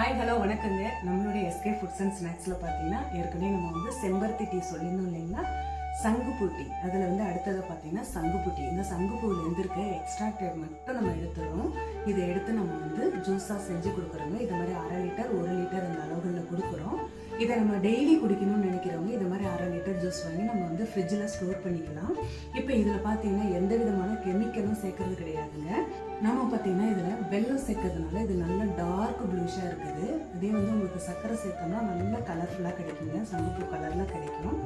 Hi hello வணக்கங்க. நம்மளுடைய SK foods and ஸ்நாக்ஸில் பார்த்தீங்கன்னா ஏற்கனவே நம்ம வந்து செம்பருத்தி டீ சொல்லியிருந்தோம் இல்லைங்களா, சங்குப்பூ டீ. அதில் வந்து அடுத்ததை பார்த்தீங்கன்னா சங்குப்பூ டீ. இந்த சங்குப்பூவில் இருக்க எக்ஸ்ட்ராக்டட் மட்டும் நம்ம எடுத்துடுறோம். இதை எடுத்து நம்ம வந்து ஜூஸாக செஞ்சு கொடுக்குறோங்க. இது மாதிரி 1/2 லிட்டர் 1 லிட்டர் அந்த அளவுகளில் கொடுக்குறோம். இதை நம்ம டெய்லி குடிக்கணும்னு நினைக்கிறவங்க இது மாதிரி 1/2 லிட்டர் ஜூஸ் வாங்கி நம்ம வந்து ஃப்ரிட்ஜில் ஸ்டோர் பண்ணிக்கலாம். இப்போ இதில் பார்த்தீங்கன்னா எந்த விதமான கெமிக்கலும் சேர்க்கறது கிடையாதுங்க. நம்ம பார்த்தீங்கன்னா இதில் வெல்லம் சேர்க்கறதுனால இது நல்ல டார்க் ப்ளூஷாக இருக்குது. அதே வந்து உங்களுக்கு சர்க்கரை சேர்த்தோம்னா நல்ல கலர்ஃபுல்லாக கிடைக்குங்க. சங்குப்பூ கலரில் கிடைக்கும்.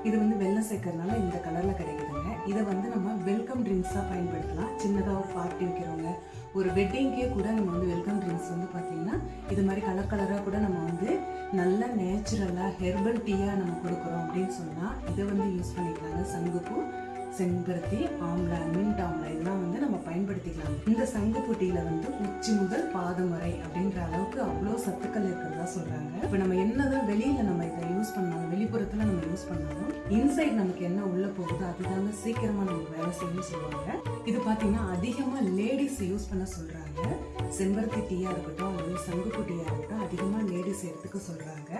இது வந்து வெல்லம் சேர்க்கறதுனால இந்த கலரில் கிடைக்குதுங்க. இதை வந்து நம்ம வெல்கம் ட்ரிங்க்ஸாக பயன்படுத்தலாம். சின்னதாக ஒரு பார்ட்டி வைக்கிறவங்க, ஒரு வெட்டிங்கே கூட நம்ம வந்து வெல்கம் ட்ரிங்க்ஸ் வந்து பார்த்தீங்கன்னா இது மாதிரி கலர் கலராக கூட நம்ம வந்து நல்ல நேச்சுரலாக ஹெர்பல் டீயாக நம்ம கொடுக்குறோம் அப்படின்னு சொன்னால் இதை வந்து யூஸ் பண்ணிக்கலாங்க. சங்குப்பூ, செம்பருத்தி, ஆம்லா, மின்ட் ஆம்லா இதெல்லாம் வந்து நம்ம பயன்படுத்திக்கலாம். இந்த சங்குப்பூ டீல வந்து உச்சி முதல் பாதம் வரை அப்படின்ற அளவுக்கு அவ்வளோ சத்துக்கள் இருக்கிறதா சொல்றாங்க. இப்போ நம்ம என்னதான் வெளியில நம்ம இதை யூஸ் பண்ணாலும், வெளிப்புறத்துல நம்ம யூஸ் பண்ணாலும் இன்சைட் நமக்கு என்ன உள்ள போகுதோ அதுதாங்க சீக்கிரமா நமக்கு வேலை செய்யணும்னு சொல்லுவாங்க. இது பார்த்தீங்கன்னா அதிகமா லேடிஸ் யூஸ் பண்ண சொல்றாங்க. செம்பருத்தி டீயா இருக்கட்டும் அல்லது சங்குப்பூ டீயா இருக்கட்டும் அதிகமா லேடிஸ் எடுத்துக்க சொல்றாங்க.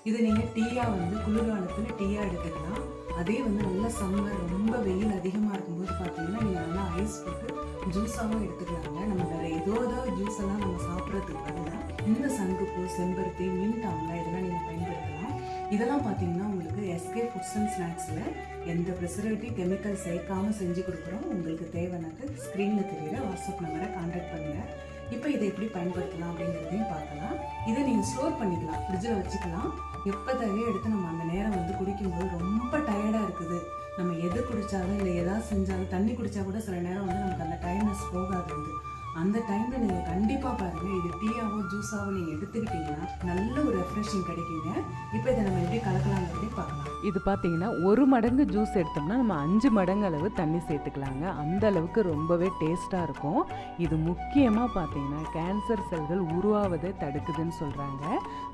இது நீங்க டீயா வந்து குளிர்காலத்துல டீயா எடுத்துக்கலாம். அதே வந்து நல்ல சம்மர் ரொம்ப வெயில் அதிகமாக இருக்கும்போது பார்த்தீங்கன்னா நீங்கள் நல்லா ஐஸ் போட்டு ஜூஸாகவும் எடுத்துக்கலாங்க. நம்ம வேறு ஏதோ ஜூஸ் எல்லாம் நம்ம சாப்பிட்றதுக்கு பதிலாக இந்த சங்குப்பூ, செம்பருத்தி, மின்ட் ஆம்லா இதெல்லாம் நீங்கள் பயன்படுத்தலாம். இதெல்லாம் பார்த்தீங்கன்னா உங்களுக்கு எஸ்கே ஃபுட்ஸ் அண்ட் ஸ்நாக்ஸில் எந்த ப்ரிசர்வேட்டிவ் கெமிக்கல் சேர்க்காமல் செஞ்சு கொடுக்குறோம். உங்களுக்கு தேவைனாக்க ஸ்க்ரீனில் தெரியுற வாட்ஸ்அப் நம்பரை கான்டாக்ட் பண்ணுங்கள். இப்போ இதை எப்படி பயன்படுத்தலாம் அப்படிங்கிறதையும் பார்க்கலாம். இதை நீங்கள் ஸ்டோர் பண்ணிக்கலாம், ஃப்ரிட்ஜில் வச்சுக்கலாம். எப்போ தேவையோ எடுத்து நம்ம அந்த நேரம் வந்து குடிக்கும்போது ரொம்ப டயர்டாக இருக்குது, நம்ம எது குடித்தாலும் இல்லை எதாவது செஞ்சாலும் தண்ணி குடித்தா கூட சில நேரம் வந்து நமக்கு அந்த டைம்னஸ் போகாது. வந்து அந்த டைமில் நீங்கள் கண்டிப்பாக பாருங்கள், இது டீயாவோ ஜூஸாவோ நீங்கள் எடுத்துக்கிட்டிங்கன்னா நல்ல ஒரு ரெஃப்ரெஷிங் கிடைக்குங்க. இப்போ இதை நம்ம எப்படி கலக்கலாங்கிறதே பார்க்கலாம். இது பார்த்தீங்கன்னா 1 மடங்கு ஜூஸ் எடுத்தோம்னா நம்ம 5 மடங்கு அளவு தண்ணி சேர்த்துக்கலாங்க. அந்த அளவுக்கு ரொம்பவே டேஸ்ட்டாக இருக்கும். இது முக்கியமாக பார்த்தீங்கன்னா கேன்சர் செல்கள் உருவாவதை தடுக்குதுன்னு சொல்கிறாங்க.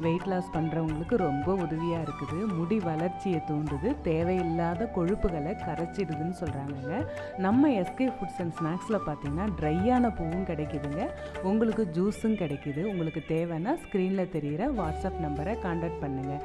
வெயிட் லாஸ் பண்ணுறவங்களுக்கு ரொம்ப உதவியாக இருக்குது. முடி வளர்ச்சியை தூண்டுது, தேவையில்லாத கொழுப்புகளை கரைச்சிடுதுன்னு சொல்கிறாங்கங்க. நம்ம எஸ்கே ஃபுட்ஸ் அண்ட் ஸ்நாக்ஸில் பார்த்தீங்கன்னா ட்ரையான பூவும் கிடைக்குதுங்க, உங்களுக்கு ஜூஸும் கிடைக்குது. உங்களுக்கு தேவைன்னா ஸ்க்ரீனில் தெரிகிற வாட்ஸ்அப் நம்பரை கான்டாக்ட் பண்ணுங்கள்.